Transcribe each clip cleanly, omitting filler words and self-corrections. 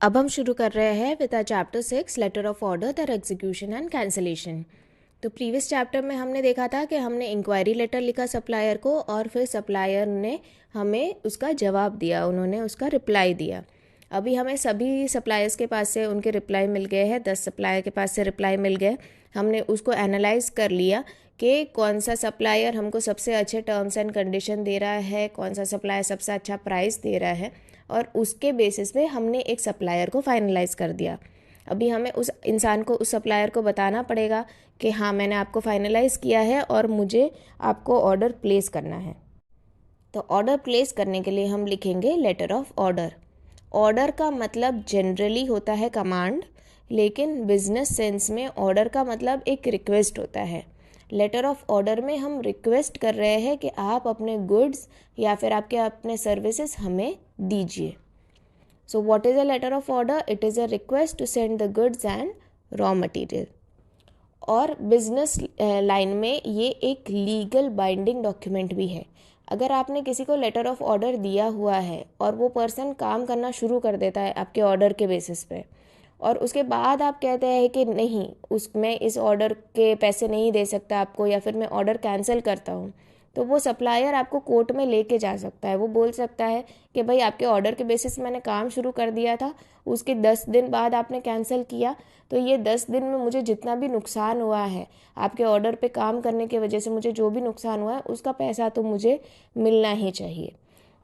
अब हम शुरू कर रहे हैं with chapter 6 letter of order दर एग्जीक्यूशन एंड कैंसिलेशन। तो प्रीवियस चैप्टर में हमने देखा था कि हमने इंक्वायरी लेटर लिखा सप्लायर को और फिर सप्लायर ने हमें उसका जवाब दिया, उन्होंने उसका रिप्लाई दिया। अभी हमें सभी सप्लायर्स के पास से उनके रिप्लाई मिल गए हैं, 10 सप्लायर के पास से रिप्लाई मिल गए। हमने उसको एनालाइज कर लिया कि कौन सा सप्लायर हमको सबसे अच्छे टर्म्स एंड कंडीशन दे रहा है, कौन सा सप्लायर सबसे अच्छा प्राइस दे रहा है, और उसके बेसिस पे हमने एक सप्लायर को फाइनलाइज़ कर दिया। अभी हमें उस इंसान को, उस सप्लायर को बताना पड़ेगा कि हाँ मैंने आपको फाइनलाइज़ किया है और मुझे आपको ऑर्डर प्लेस करना है। तो ऑर्डर प्लेस करने के लिए हम लिखेंगे लेटर ऑफ ऑर्डर। ऑर्डर का मतलब जनरली होता है कमांड, लेकिन बिजनेस सेंस में ऑर्डर का मतलब एक रिक्वेस्ट होता है। लेटर ऑफ ऑर्डर में हम रिक्वेस्ट कर रहे हैं कि आप अपने गुड्स या फिर आपके अपने सर्विसेज हमें दीजिए। So what is a letter of order? It is a request to send the goods and raw material. और बिजनेस लाइन में ये एक लीगल बाइंडिंग डॉक्यूमेंट भी है। अगर आपने किसी को लेटर ऑफ ऑर्डर दिया हुआ है और वो पर्सन काम करना शुरू कर देता है आपके ऑर्डर के बेसिस पे, और उसके बाद आप कहते हैं कि नहीं, उसमें इस ऑर्डर के पैसे नहीं दे सकता आपको, या फिर मैं ऑर्डर कैंसिल करता हूँ, तो वो सप्लायर आपको कोर्ट में लेके जा सकता है। वो बोल सकता है कि भाई आपके ऑर्डर के बेसिस मैंने काम शुरू कर दिया था, उसके 10 दिन बाद आपने कैंसिल किया, तो ये 10 दिन में मुझे जितना भी नुकसान हुआ है आपके ऑर्डर पे काम करने की वजह से, मुझे जो भी नुकसान हुआ है उसका पैसा तो मुझे मिलना ही चाहिए।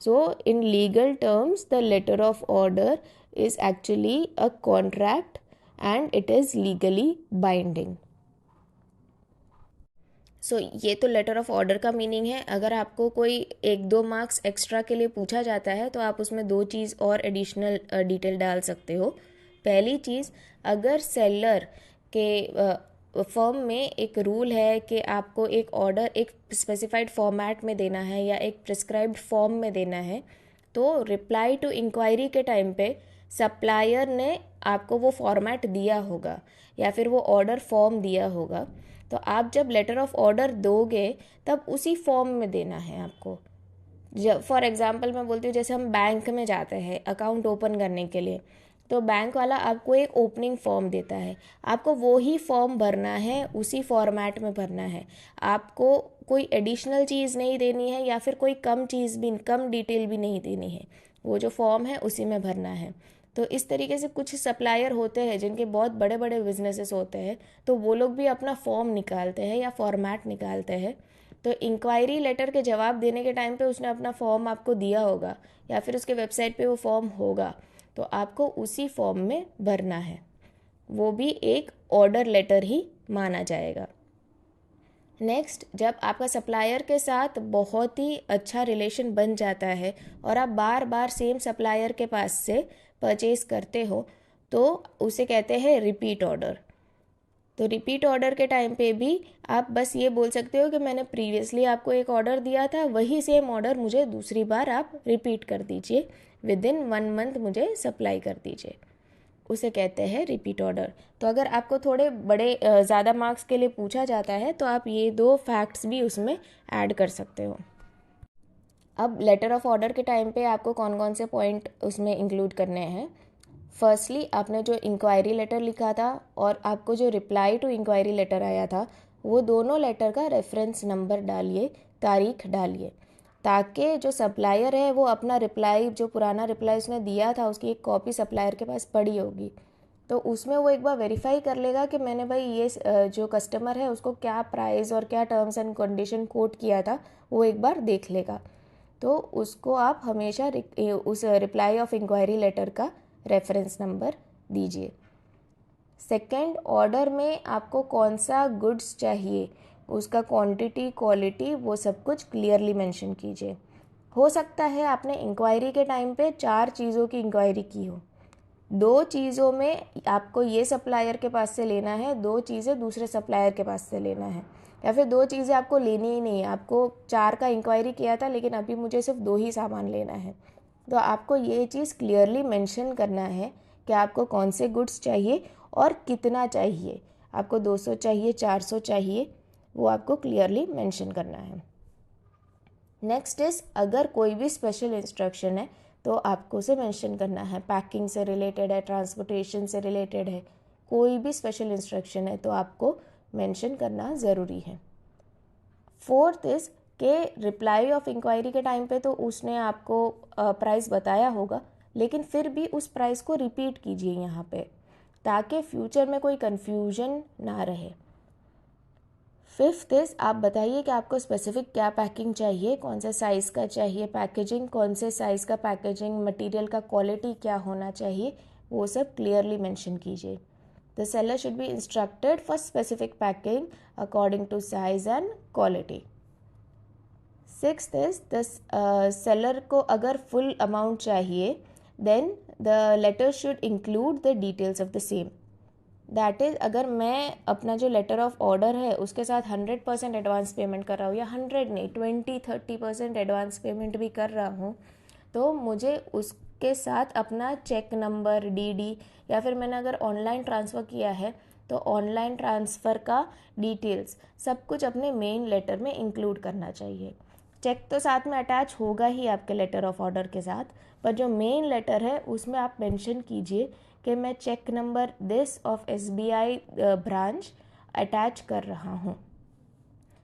So in legal terms, the letter of order is actually a contract and it is legally binding. ये तो लेटर ऑफ ऑर्डर का मीनिंग है। अगर आपको कोई 1-2 मार्क्स एक्स्ट्रा के लिए पूछा जाता है तो आप उसमें 2 चीज़ और एडिशनल डिटेल डाल सकते हो। पहली चीज़, अगर सेलर के फर्म में एक रूल है कि आपको एक ऑर्डर एक स्पेसिफाइड फॉर्मेट में देना है या एक प्रिस्क्राइब्ड फॉर्म में देना है, तो रिप्लाई टू इंक्वायरी के टाइम पे सप्लायर ने आपको वो फॉर्मेट दिया होगा या फिर वो ऑर्डर फॉर्म दिया होगा। तो आप जब लेटर ऑफ ऑर्डर दोगे तब उसी फॉर्म में देना है आपको। जब फॉर एग्जांपल मैं बोलती हूँ, जैसे हम बैंक में जाते हैं अकाउंट ओपन करने के लिए, तो बैंक वाला आपको एक ओपनिंग फॉर्म देता है, आपको वो ही फॉर्म भरना है, उसी फॉर्मेट में भरना है। आपको कोई एडिशनल चीज़ नहीं देनी है या फिर कोई कम चीज़ भी, कम डिटेल भी नहीं देनी है, वो जो फॉर्म है उसी में भरना है। तो इस तरीके से कुछ सप्लायर होते हैं जिनके बहुत बड़े बड़े बिजनेसेस होते हैं, तो वो लोग भी अपना फॉर्म निकालते हैं या फॉर्मेट निकालते हैं। तो इंक्वायरी लेटर के जवाब देने के टाइम पे उसने अपना फॉर्म आपको दिया होगा या फिर उसके वेबसाइट पे वो फॉर्म होगा, तो आपको उसी फॉर्म में भरना है। वो भी एक ऑर्डर लेटर ही माना जाएगा। नेक्स्ट, जब आपका सप्लायर के साथ बहुत ही अच्छा रिलेशन बन जाता है और आप बार बार सेम सप्लायर के पास से परचेज करते हो, तो उसे कहते हैं रिपीट ऑर्डर। तो रिपीट ऑर्डर के टाइम पे भी आप बस ये बोल सकते हो कि मैंने प्रीवियसली आपको एक ऑर्डर दिया था, वही सेम ऑर्डर मुझे दूसरी बार आप रिपीट कर दीजिए, विद इन 1 मंथ मुझे सप्लाई कर दीजिए, उसे कहते हैं रिपीट ऑर्डर। तो अगर आपको थोड़े बड़े ज़्यादा मार्क्स के लिए पूछा जाता है तो आप ये 2 फैक्ट्स भी उसमें ऐड कर सकते हो। अब लेटर ऑफ ऑर्डर के टाइम पे आपको कौन कौन से पॉइंट उसमें इंक्लूड करने हैं। फर्स्टली, आपने जो इंक्वायरी लेटर लिखा था और आपको जो रिप्लाई टू इंक्वायरी लेटर आया था, वो दोनों लेटर का रेफरेंस नंबर डालिए, तारीख डालिए, ताकि जो सप्लायर है वो अपना रिप्लाई, जो पुराना रिप्लाई उसने दिया था, उसकी एक कॉपी सप्लायर के पास पड़ी होगी, तो उसमें वो एक बार वेरीफाई कर लेगा कि मैंने भाई ये जो कस्टमर है उसको क्या प्राइस और क्या टर्म्स एंड कंडीशन कोट किया था, वो एक बार देख लेगा। तो उसको आप हमेशा उस रिप्लाई ऑफ इंक्वायरी लेटर का रेफरेंस नंबर दीजिए। सेकेंड, ऑर्डर में आपको कौन सा गुड्स चाहिए, उसका क्वांटिटी, क्वालिटी, वो सब कुछ क्लियरली मेंशन कीजिए। हो सकता है आपने इंक्वायरी के टाइम पे 4 चीज़ों की इंक्वायरी की हो, 2 चीज़ों में आपको ये सप्लायर के पास से लेना है, 2 चीज़ें दूसरे सप्लायर के पास से लेना है, या फिर 2 चीज़ें आपको लेनी ही नहीं है, आपको 4 का इंक्वायरी किया था लेकिन अभी मुझे सिर्फ 2 ही सामान लेना है। तो आपको ये चीज़ क्लियरली मेंशन करना है कि आपको कौन से गुड्स चाहिए और कितना चाहिए, आपको 200 चाहिए, 400 चाहिए, वो आपको क्लियरली मेंशन करना है। नेक्स्ट इज़, अगर कोई भी स्पेशल इंस्ट्रक्शन है तो आपको उसे मेंशन करना है। पैकिंग से रिलेटेड है, ट्रांसपोर्टेशन से रिलेटेड है, कोई भी स्पेशल इंस्ट्रक्शन है तो आपको मेंशन करना ज़रूरी है। फोर्थ इज़ के रिप्लाई ऑफ इंक्वायरी के टाइम पे तो उसने आपको प्राइस बताया होगा, लेकिन फिर भी उस प्राइस को रिपीट कीजिए यहाँ पे, ताकि फ्यूचर में कोई कन्फ्यूजन ना रहे। फिफ्थ इज़ आप बताइए कि आपको स्पेसिफिक क्या पैकिंग चाहिए, कौन से साइज़ का चाहिए पैकेजिंग, कौन से साइज़ का पैकेजिंग, मटेरियल का क्वालिटी क्या होना चाहिए, वो सब क्लियरली मेंशन कीजिए। The seller should be instructed for specific packing according to size and quality. Sixth is the seller को अगर फुल अमाउंट चाहिए then the letter should include the details of the same. That is अगर मैं अपना जो letter of order है उसके साथ 100% एडवांस पेमेंट कर रहा हूँ, या 100 नहीं 20-30% एडवांस पेमेंट भी कर रहा हूँ, तो मुझे उसके साथ अपना चेक नंबर, डीडी, या फिर मैंने अगर ऑनलाइन ट्रांसफ़र किया है तो ऑनलाइन ट्रांसफ़र का डिटेल्स सब कुछ अपने मेन लेटर में इंक्लूड करना चाहिए। चेक तो साथ में अटैच होगा ही आपके लेटर ऑफ ऑर्डर के साथ, पर जो मेन लेटर है उसमें आप मेंशन कीजिए कि मैं cheque number this of SBI branch attach कर रहा हूँ,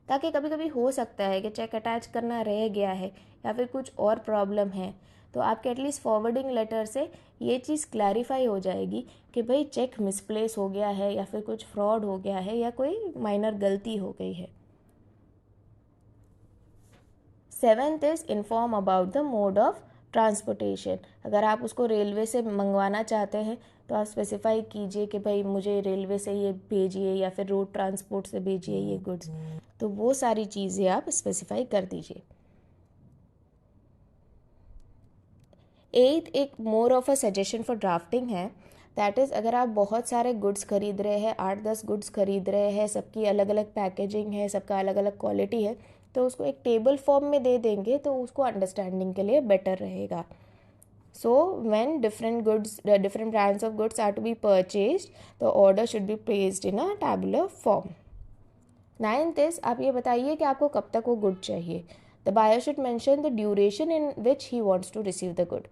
ताकि कभी कभी हो सकता है कि चेक अटैच करना रह गया है या फिर कुछ और प्रॉब्लम है, तो आपके एटलीस्ट फॉरवर्डिंग लेटर से ये चीज़ क्लैरिफाई हो जाएगी कि भाई चेक मिसप्लेस हो गया है या फिर कुछ फ्रॉड हो गया है या कोई माइनर गलती हो गई है। Seventh is inform about the mode of transportation. अगर आप उसको रेलवे से मंगवाना चाहते हैं तो आप स्पेसिफाई कीजिए कि भाई मुझे रेलवे से ये भेजिए या फिर रोड ट्रांसपोर्ट से भेजिए ये गुड्स, तो वो सारी चीज़ें आप स्पेसिफाई कर दीजिए। एथ एक more of a suggestion for drafting है, दैट इज़ अगर आप बहुत सारे गुड्स खरीद रहे हैं, 8-10 गुड्स खरीद रहे हैं, सबकी अलग अलग पैकेजिंग है, सबका अलग अलग क्वालिटी है, तो उसको एक टेबल फॉर्म में दे देंगे तो उसको अंडरस्टैंडिंग के लिए बेटर रहेगा। So when different brands of goods are to be purchased, the order should be placed in a tabular form. Ninth is आप ये बताइए कि आपको कब तक वो गुड चाहिए। The buyer should mention the duration in which he wants to receive the good.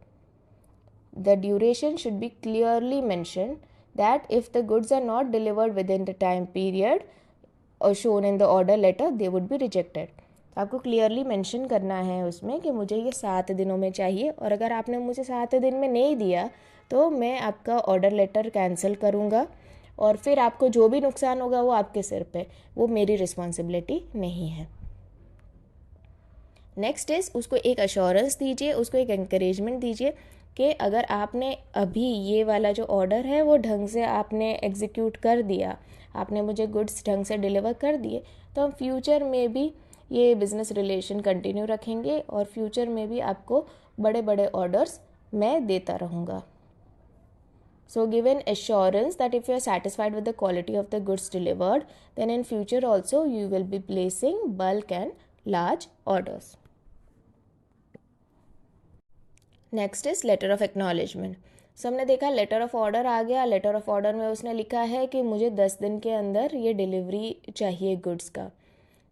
The duration should be clearly mentioned, that if the goods are not delivered within the time period or shown in the order letter, they would be rejected. आपको clearly mention करना है उसमें कि मुझे ये 7 दिनों में चाहिए, और अगर आपने मुझे 7 दिन में नहीं दिया तो मैं आपका ऑर्डर लेटर कैंसिल करूँगा, और फिर आपको जो भी नुकसान होगा वो आपके सिर पे, वो मेरी रिस्पॉन्सिबिलिटी नहीं है। नेक्स्ट इज़ उसको एक अश्योरेंस दीजिए, उसको एक एनकरेजमेंट दीजिए कि अगर आपने अभी ये वाला जो ऑर्डर है वो ढंग से आपने एग्जीक्यूट कर दिया, आपने मुझे गुड्स ढंग से डिलीवर कर दिए, तो हम फ्यूचर में भी ये बिज़नेस रिलेशन कंटिन्यू रखेंगे और फ्यूचर में भी आपको बड़े बड़े ऑर्डर्स मैं देता रहूँगा। So give an assurance that if you are satisfied with the quality of the goods delivered, then in future also you will be placing bulk and large orders. Next is letter of acknowledgement. So हमने देखा letter of order आ गया, letter of order में उसने लिखा है कि मुझे 10 दिन के अंदर ये डिलीवरी चाहिए गुड्स का,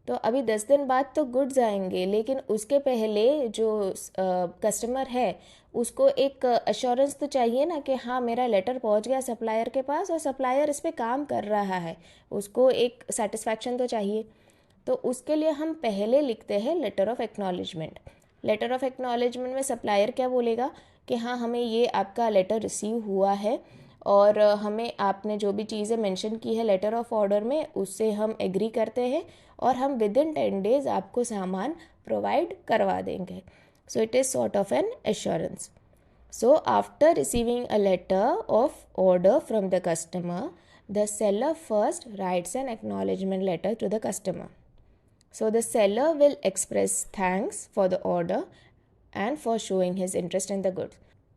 तो अभी 10 दिन बाद तो गुड्स आएंगे, लेकिन उसके पहले जो कस्टमर है उसको एक अश्योरेंस तो चाहिए ना कि हाँ मेरा लेटर पहुंच गया सप्लायर के पास और सप्लायर इस पर काम कर रहा है, उसको एक सेटिस्फैक्शन तो चाहिए। तो उसके लिए हम पहले लिखते हैं letter of acknowledgement. Letter of acknowledgement में सप्लायर क्या बोलेगा कि हाँ हमें ये आपका लेटर रिसीव हुआ है और हमें आपने जो भी चीज़ें मेंशन की है लेटर ऑफ ऑर्डर में उससे हम एग्री करते हैं और हम विद इन 10 डेज आपको सामान प्रोवाइड करवा देंगे। So it is sort of an assurance. So after receiving a letter of order from the customer, the seller first writes an acknowledgement letter to the customer. So the seller will express thanks for the order and for showing his interest in the goods.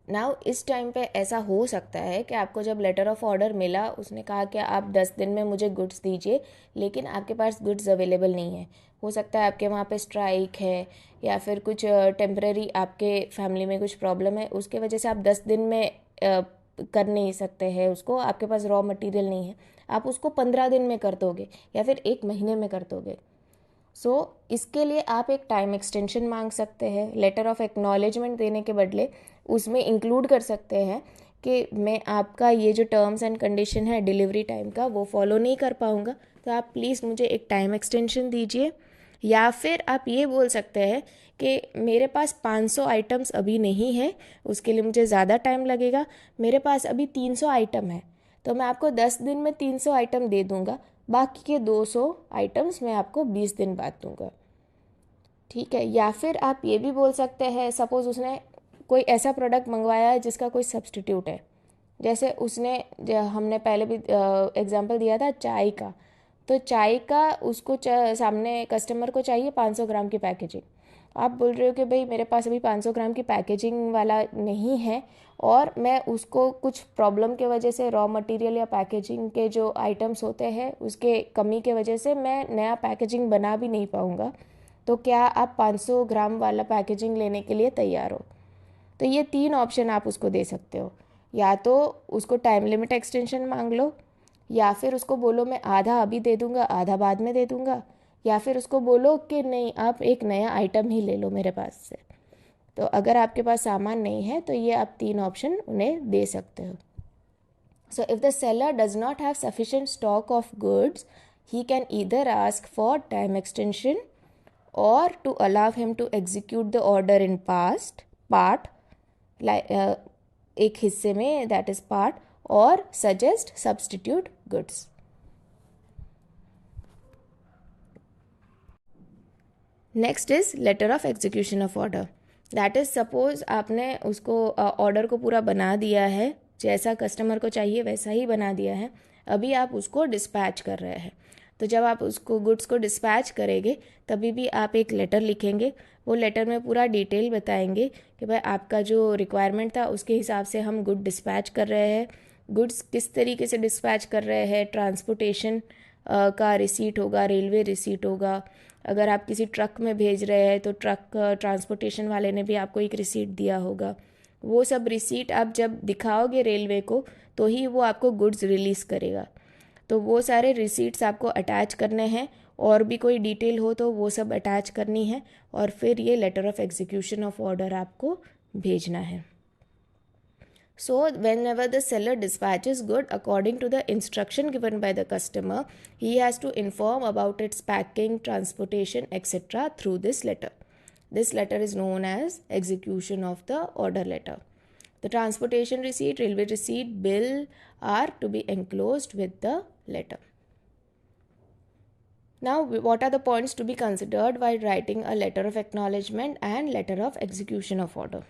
Now इस time पे ऐसा हो सकता है कि आपको जब letter of order मिला उसने कहा कि आप 10 दिन में मुझे गुड्स दीजिए, लेकिन आपके पास गुड्स अवेलेबल नहीं है। हो सकता है आपके वहाँ पे स्ट्राइक है या फिर कुछ टेम्पररी आपके फैमिली में कुछ प्रॉब्लम है, उसके वजह से आप 10 दिन में कर नहीं सकते हैं उसको, आपके पास रॉ मटेरियल नहीं है, आप उसको 15 दिन में कर दोगे या फिर 1 महीने में कर दोगे। इसके लिए आप एक टाइम एक्सटेंशन मांग सकते हैं। लेटर ऑफ एक्नॉलेजमेंट देने के बदले उसमें इंक्लूड कर सकते हैं कि मैं आपका ये जो टर्म्स एंड कंडीशन है डिलीवरी टाइम का वो फॉलो नहीं कर पाऊँगा, तो आप प्लीज़ मुझे एक टाइम एक्सटेंशन दीजिए। या फिर आप ये बोल सकते हैं कि मेरे पास 500 आइटम्स अभी नहीं है, उसके लिए मुझे ज़्यादा टाइम लगेगा, मेरे पास अभी 300 आइटम है, तो मैं आपको 10 दिन में 300 आइटम दे दूँगा, बाकी के 200 आइटम्स मैं आपको 20 दिन बाद दूँगा। ठीक है। या फिर आप ये भी बोल सकते हैं, सपोज़ उसने कोई ऐसा प्रोडक्ट मंगवाया है जिसका कोई सब्सटीट्यूट है, जैसे उसने हमने पहले भी एग्जांपल दिया था चाय का, तो चाय का उसको सामने कस्टमर को चाहिए 500 ग्राम की पैकेजिंग। आप बोल रहे हो कि भाई मेरे पास अभी 500 ग्राम की पैकेजिंग वाला नहीं है, और मैं उसको कुछ प्रॉब्लम के वजह से रॉ मटेरियल या पैकेजिंग के जो आइटम्स होते हैं उसके कमी के वजह से मैं नया पैकेजिंग बना भी नहीं पाऊँगा, तो क्या आप 500 ग्राम वाला पैकेजिंग लेने के लिए तैयार हो? तो ये 3 ऑप्शन आप उसको दे सकते हो। या तो उसको टाइम लिमिट एक्सटेंशन मांग लो, या फिर उसको बोलो मैं आधा अभी दे दूँगा आधा बाद में दे दूँगा, या फिर उसको बोलो कि नहीं आप एक नया आइटम ही ले लो मेरे पास से। तो अगर आपके पास सामान नहीं है तो ये आप 3 ऑप्शन उन्हें दे सकते हो। So if the seller does not have sufficient stock of goods, he can either ask for time extension or to allow him to execute the order in part like एक हिस्से में, that is part, or suggest substitute goods. Next is letter of execution of order. That is suppose आपने उसको order को पूरा बना दिया है, जैसा कस्टमर को चाहिए वैसा ही बना दिया है, अभी आप उसको डिस्पैच कर रहे हैं। तो जब आप उसको गुड्स को डिस्पैच करेंगे तभी भी आप एक लेटर लिखेंगे, वो लेटर में पूरा डिटेल बताएंगे कि भाई आपका जो रिक्वायरमेंट था उसके हिसाब से हम गुड डिस्पैच कर रहे हैं, गुड्स किस तरीके से डिस्पैच कर रहे हैं, ट्रांसपोर्टेशन का रिसीट होगा, रेलवे रिसीट होगा, अगर आप किसी ट्रक में भेज रहे हैं तो ट्रक ट्रांसपोर्टेशन वाले ने भी आपको एक रिसीट दिया होगा। वो सब रिसीट आप जब दिखाओगे रेलवे को तो ही वो आपको गुड्स रिलीज़ करेगा। तो वो सारे रिसीट्स आपको अटैच करने हैं, और भी कोई डिटेल हो तो वो सब अटैच करनी है, और फिर ये letter of execution of order आपको भेजना है। So whenever the seller dispatches good according to the instruction given by the customer, he has to inform about its packing, transportation, etc. through this letter. This letter is known as execution of the order letter. The transportation receipt, railway receipt, bill are to be enclosed with the letter. Now, what are the points to be considered while writing a letter of acknowledgement and letter of execution of order?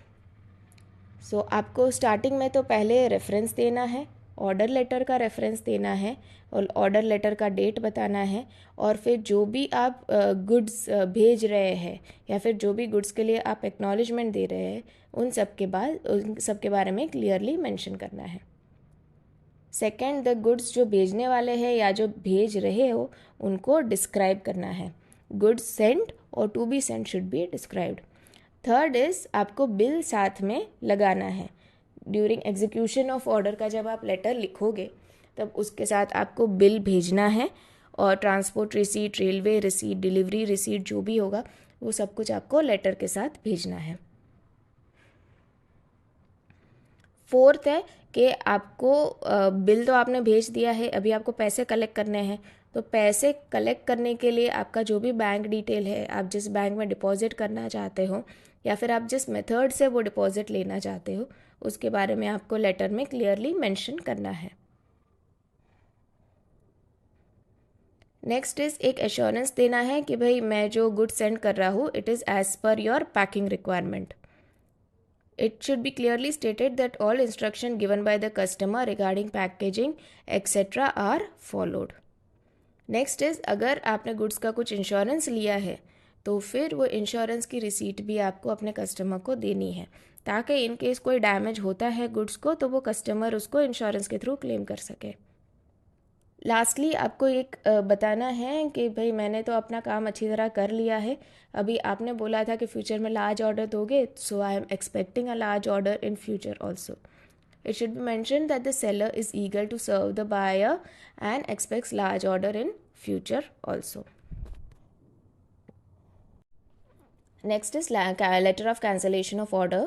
सो आपको starting में तो पहले reference देना है, order letter का reference देना है, और ऑर्डर लेटर का डेट बताना है, और फिर जो भी आप गुड्स भेज रहे हैं या फिर जो भी गुड्स के लिए आप एक्नॉलेजमेंट दे रहे हैं उन सब के बारे में क्लियरली मेंशन करना है। सेकंड, द गुड्स जो भेजने वाले हैं या जो भेज रहे हो उनको डिस्क्राइब करना है। गुड्स सेंट और to be sent should be described. Third is आपको बिल साथ में लगाना है। ड्यूरिंग एग्जीक्यूशन ऑफ ऑर्डर का जब आप लेटर लिखोगे तब उसके साथ आपको बिल भेजना है, और transport receipt, railway receipt, delivery receipt जो भी होगा वो सब कुछ आपको लेटर के साथ भेजना है। फोर्थ है कि आपको बिल तो आपने भेज दिया है, अभी आपको पैसे कलेक्ट करने हैं, तो पैसे कलेक्ट करने के लिए आपका जो भी बैंक डिटेल है, आप जिस बैंक में डिपॉजिट करना चाहते हो या फिर आप जिस मेथड से वो डिपॉजिट लेना चाहते हो उसके बारे में आपको लेटर में क्लियरली मेंशन करना है। नेक्स्ट इज़ एक एश्योरेंस देना है कि भाई मैं जो गुड सेंड कर रहा हूँ it is as per your packing requirement. It should be clearly stated that all instruction given by the customer regarding packaging etc. are followed. Next is अगर आपने गुड्स का कुछ इंश्योरेंस लिया है तो फिर वो इंश्योरेंस की रिसीट भी आपको अपने कस्टमर को देनी है, ताकि इन केस कोई डैमेज होता है गुड्स को तो वो कस्टमर उसको इंश्योरेंस के थ्रू क्लेम कर सके। लास्टली आपको एक बताना है कि भाई मैंने तो अपना काम अच्छी तरह कर लिया है, अभी आपने बोला था कि फ्यूचर में लार्ज ऑर्डर दोगे, so I am expecting a large order in future also. It should be mentioned that the seller is eager to serve the buyer and expects large order in future also. Next is letter of cancellation of order.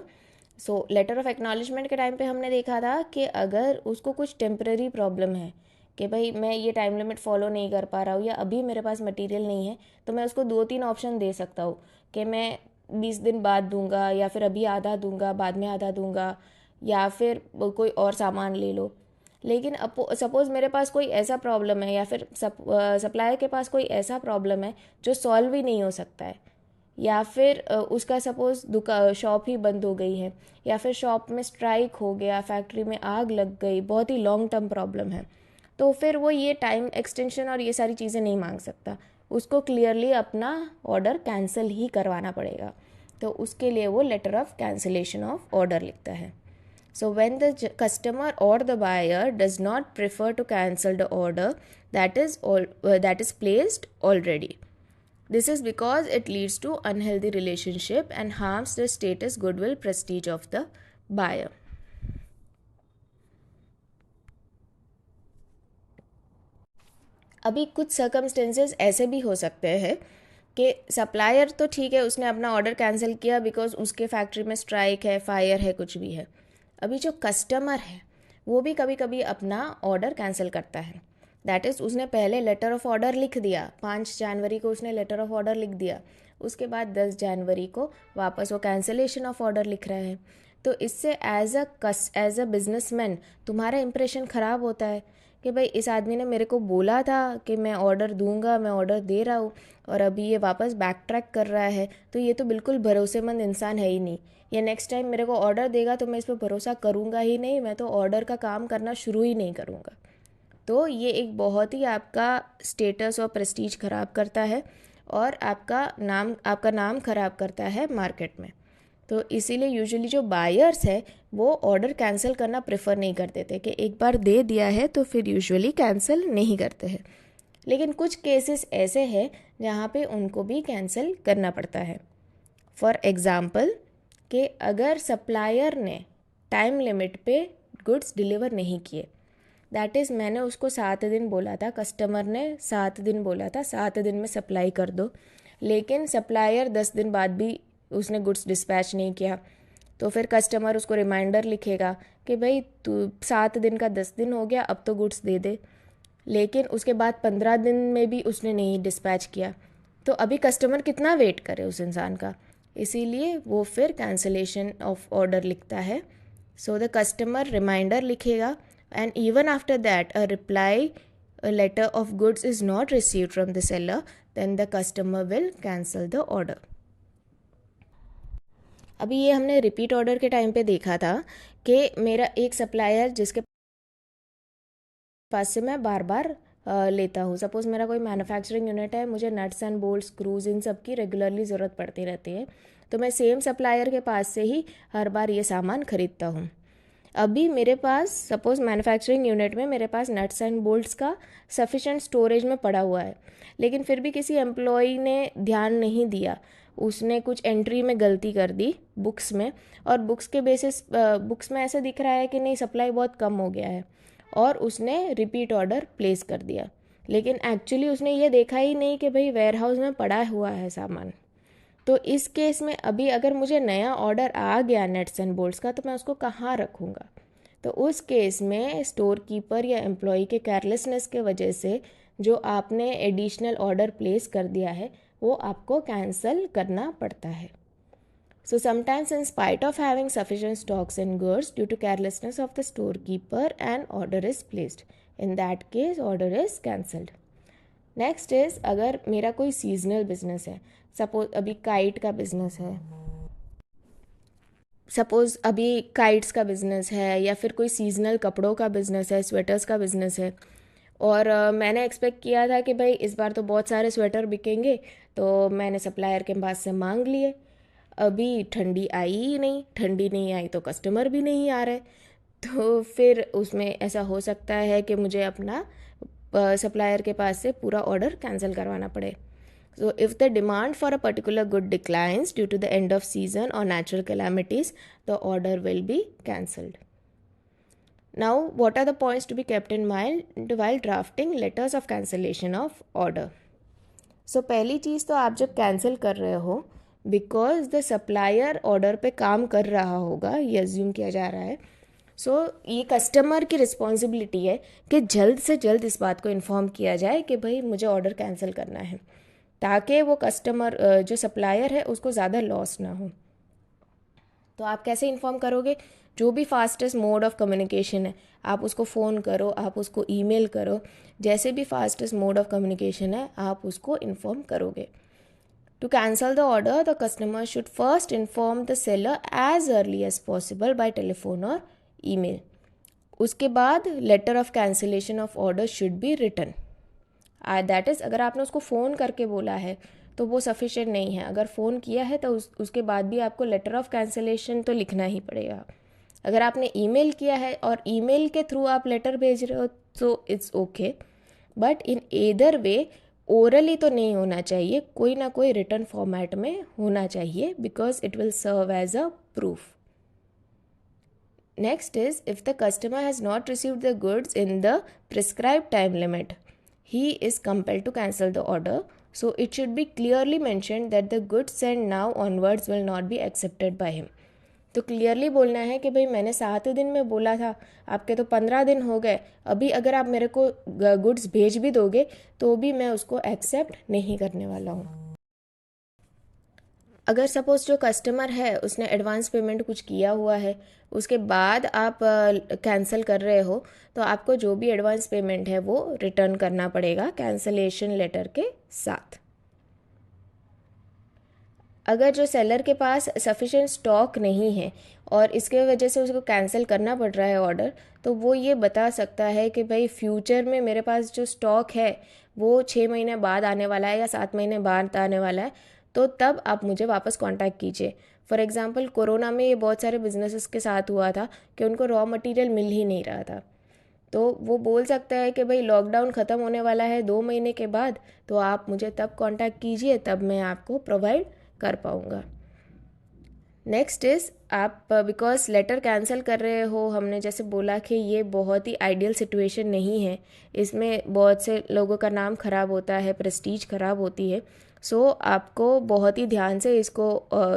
So letter of acknowledgement के time पे हमने देखा था कि अगर उसको कुछ temporary problem है कि भाई मैं ये टाइम लिमिट फॉलो नहीं कर पा रहा हूँ या अभी मेरे पास मटेरियल नहीं है, तो मैं उसको 2-3 ऑप्शन दे सकता हूँ कि मैं 20 दिन बाद दूंगा, या फिर अभी आधा दूंगा, बाद में आधा दूंगा, या फिर कोई और सामान ले लो। लेकिन सपोज़ मेरे पास कोई ऐसा प्रॉब्लम है, या फिर सप्लायर के पास कोई ऐसा प्रॉब्लम है जो सॉल्व ही नहीं हो सकता है, या फिर उसका सपोज़ शॉप ही बंद हो गई है, या फिर शॉप में स्ट्राइक हो गया, फैक्ट्री में आग लग गई, बहुत ही लॉन्ग टर्म प्रॉब्लम है, तो फिर वो ये टाइम एक्सटेंशन और ये सारी चीज़ें नहीं मांग सकता। उसको क्लियरली अपना ऑर्डर कैंसिल ही करवाना पड़ेगा। तो उसके लिए वो letter of cancellation of order लिखता है। So when the customer or the buyer does not prefer to cancel the order that is placed already. This is because it leads to unhealthy relationship and harms the status, goodwill, prestige of the buyer. अभी कुछ circumstances ऐसे भी हो सकते हैं कि supplier तो ठीक है, उसने अपना ऑर्डर कैंसिल किया बिकॉज उसके फैक्ट्री में स्ट्राइक है, फायर है, कुछ भी है। अभी जो कस्टमर है वो भी कभी कभी अपना ऑर्डर कैंसिल करता है। दैट इज़ उसने पहले लेटर ऑफ ऑर्डर लिख दिया, 5 जनवरी को उसने लेटर ऑफ ऑर्डर लिख दिया, उसके बाद 10 जनवरी को वापस वो कैंसिलेशन ऑफ ऑर्डर लिख रहा है। तो इससे एज अ बिजनेसमैन तुम्हारा इंप्रेशन ख़राब होता है कि भाई इस आदमी ने मेरे को बोला था कि मैं ऑर्डर दूंगा, मैं ऑर्डर दे रहा हूँ, और अभी ये वापस बैक ट्रैक कर रहा है, तो ये तो बिल्कुल भरोसेमंद इंसान है ही नहीं। या नेक्स्ट टाइम मेरे को ऑर्डर देगा तो मैं इस पर भरोसा करूँगा ही नहीं, मैं तो ऑर्डर का काम करना शुरू ही नहीं करूँगा। तो ये एक बहुत ही आपका स्टेटस और प्रेस्टीज ख़राब करता है, और आपका नाम ख़राब करता है मार्केट में। तो इसीलिए यूजुअली जो बायर्स है वो ऑर्डर कैंसिल करना प्रेफर नहीं करते थे, कि एक बार दे दिया है तो फिर यूजुअली कैंसिल नहीं करते हैं। लेकिन कुछ केसेस ऐसे हैं जहाँ पे उनको भी कैंसिल करना पड़ता है। फॉर एग्ज़ाम्पल कि अगर सप्लायर ने टाइम लिमिट पे गुड्स डिलीवर नहीं किए, दैट इज़ मैंने उसको 7 दिन बोला था, कस्टमर ने 7 दिन बोला था, 7 दिन में सप्लाई कर दो, लेकिन सप्लायर 10 दिन बाद भी उसने गुड्स डिस्पैच नहीं किया, तो फिर कस्टमर उसको रिमाइंडर लिखेगा कि भाई तू 7 दिन का 10 दिन हो गया, अब तो गुड्स दे दे। लेकिन उसके बाद 15 दिन में भी उसने नहीं डिस्पैच किया, तो अभी कस्टमर कितना वेट करे उस इंसान का। इसीलिए वो फिर कैंसिलेशन ऑफ ऑर्डर लिखता है। सो द कस्टमर रिमाइंडर लिखेगा, and even after that a reply letter of goods is not received from the seller, then the customer will cancel the order. अभी ये हमने रिपीट ऑर्डर के time पे देखा था कि मेरा एक सप्लायर जिसके पास से मैं बार बार लेता हूँ, सपोज़ मेरा कोई मैन्युफैक्चरिंग यूनिट है, मुझे नट्स एंड बोल्ट, स्क्रूज, इन सब की रेगुलरली ज़रूरत पड़ती रहती है, तो मैं सेम सप्लायर के पास से ही हर बार ये सामान खरीदता हूँ। अभी मेरे पास सपोज़ मैन्युफैक्चरिंग यूनिट में मेरे पास नट्स एंड बोल्ट्स का सफिशेंट स्टोरेज में पड़ा हुआ है, लेकिन फिर भी किसी एम्प्लॉई ने ध्यान नहीं दिया, उसने कुछ एंट्री में गलती कर दी बुक्स में, और बुक्स में ऐसा दिख रहा है कि नहीं सप्लाई बहुत कम हो गया है, और उसने रिपीट ऑर्डर प्लेस कर दिया, लेकिन एक्चुअली उसने ये देखा ही नहीं कि भाई वेयर हाउस में पड़ा हुआ है सामान। तो इस केस में अभी अगर मुझे नया ऑर्डर आ गया नट्स एंड बोल्ट्स का, तो मैं उसको कहाँ रखूँगा। तो उस केस में स्टोर कीपर या एम्प्लॉय के केयरलेसनेस के वजह से जो आपने एडिशनल ऑर्डर प्लेस कर दिया है वो आपको कैंसिल करना पड़ता है। So sometimes in spite of having sufficient stocks and goods, due to carelessness of the storekeeper, an order is placed. In that case, order is cancelled. Next is अगर मेरा कोई सीजनल बिजनेस है, suppose अभी kite का business है, suppose अभी kites का business है, या फिर कोई सीजनल कपड़ों का बिज़नेस है, स्वेटर्स का बिज़नेस है, और मैंने एक्सपेक्ट किया था कि भाई इस बार तो बहुत सारे स्वेटर बिकेंगे, तो मैंने सप्लायर के पास से मांग लिए। अभी ठंडी आई ही नहीं, ठंडी नहीं आई तो कस्टमर भी नहीं आ रहे, तो फिर उसमें ऐसा हो सकता है कि मुझे अपना सप्लायर के पास से पूरा ऑर्डर कैंसिल करवाना पड़े। So if the demand for a particular good declines due to the end of season or natural calamities, the order will be cancelled. Now, what are the points to be kept in mind while drafting letters of cancellation of order? So पहली चीज़ तो आप जब cancel कर रहे हो, because the supplier order पे काम कर रहा होगा, ये अज्यूम किया जा रहा है। सो ये कस्टमर की रिस्पॉन्सिबिलिटी है कि जल्द से जल्द इस बात को इन्फॉर्म किया जाए कि भाई मुझे ऑर्डर कैंसिल करना है, ताकि वो कस्टमर जो सप्लायर है उसको ज़्यादा लॉस ना हो। तो आप कैसे इन्फॉर्म करोगे? जो भी फास्टेस्ट मोड ऑफ कम्युनिकेशन है, आप उसको फ़ोन करो, आप उसको ईमेल करो, जैसे भी फास्टेस्ट मोड ऑफ कम्युनिकेशन है आप उसको इन्फॉर्म करोगे। To cancel the order, the customer should first inform the seller as early as possible by telephone or email. उसके बाद letter of cancellation of order should be written. That is, अगर आपने उसको phone करके बोला है तो वो सफिशेंट नहीं है। अगर फ़ोन किया है तो उसके बाद भी आपको लेटर ऑफ कैंसिलेशन तो लिखना ही पड़ेगा। अगर आपने ईमेल किया है और ईमेल के थ्रू आप लेटर भेज रहे हो तो it's okay, but in either way orally तो नहीं होना चाहिए, कोई ना कोई रिटर्न फॉर्मेट में होना चाहिए, because it will serve as a proof. Next is, if the customer has not received the goods in the prescribed time limit, he is compelled to cancel the order. So it should be clearly mentioned that the goods sent now onwards will not be accepted by him. तो clearly बोलना है कि भाई मैंने 7 दिन में बोला था, आपके तो 15 दिन हो गए, अभी अगर आप मेरे को गुड्स भेज भी दोगे तो भी मैं उसको एक्सेप्ट नहीं करने वाला हूँ। अगर सपोज़ जो कस्टमर है उसने एडवांस पेमेंट कुछ किया हुआ है, उसके बाद आप कैंसिल कर रहे हो, तो आपको जो भी एडवांस पेमेंट है वो रिटर्न करना पड़ेगा कैंसलेशन लेटर के साथ। अगर जो सेलर के पास सफिशेंट स्टॉक नहीं है और इसके वजह से उसको कैंसिल करना पड़ रहा है ऑर्डर, तो वो ये बता सकता है कि भाई फ्यूचर में मेरे पास जो स्टॉक है वो 6 महीने बाद आने वाला है या 7 महीने बाद आने वाला है, तो तब आप मुझे वापस कांटेक्ट कीजिए। फॉर एग्जांपल कोरोना में ये बहुत सारे बिजनेसेस के साथ हुआ था कि उनको रॉ मटेरियल मिल ही नहीं रहा था, तो वो बोल सकता है कि भाई लॉकडाउन ख़त्म होने वाला है 2 महीने के बाद, तो आप मुझे तब कांटेक्ट कीजिए, तब मैं आपको प्रोवाइड कर पाऊँगा। नेक्स्ट इज़, आप बिकॉज लेटर कैंसिल कर रहे हो, हमने जैसे बोला कि ये बहुत ही आइडियल सिचुएशन नहीं है, इसमें बहुत से लोगों का नाम ख़राब होता है, प्रेस्टीज ख़राब होती है। सो आपको बहुत ही ध्यान से इसको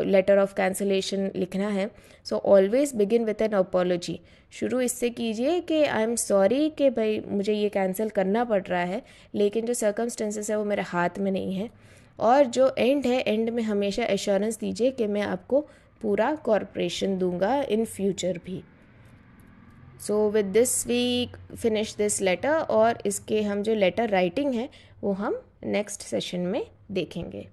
लेटर ऑफ कैंसिलेशन लिखना है। So always begin with N apology. शुरू इससे कीजिए कि आई एम सॉरी कि भाई मुझे ये कैंसिल करना पड़ रहा है, लेकिन जो सर्कमस्टेंसेस है वो मेरे हाथ में नहीं है। और जो एंड है, एंड में हमेशा एश्योरेंस दीजिए कि मैं आपको पूरा कॉर्पोरेशन दूंगा इन फ्यूचर भी। So with this we finish this letter, और इसके हम जो लेटर राइटिंग है वो हम नेक्स्ट सेशन में देखेंगे।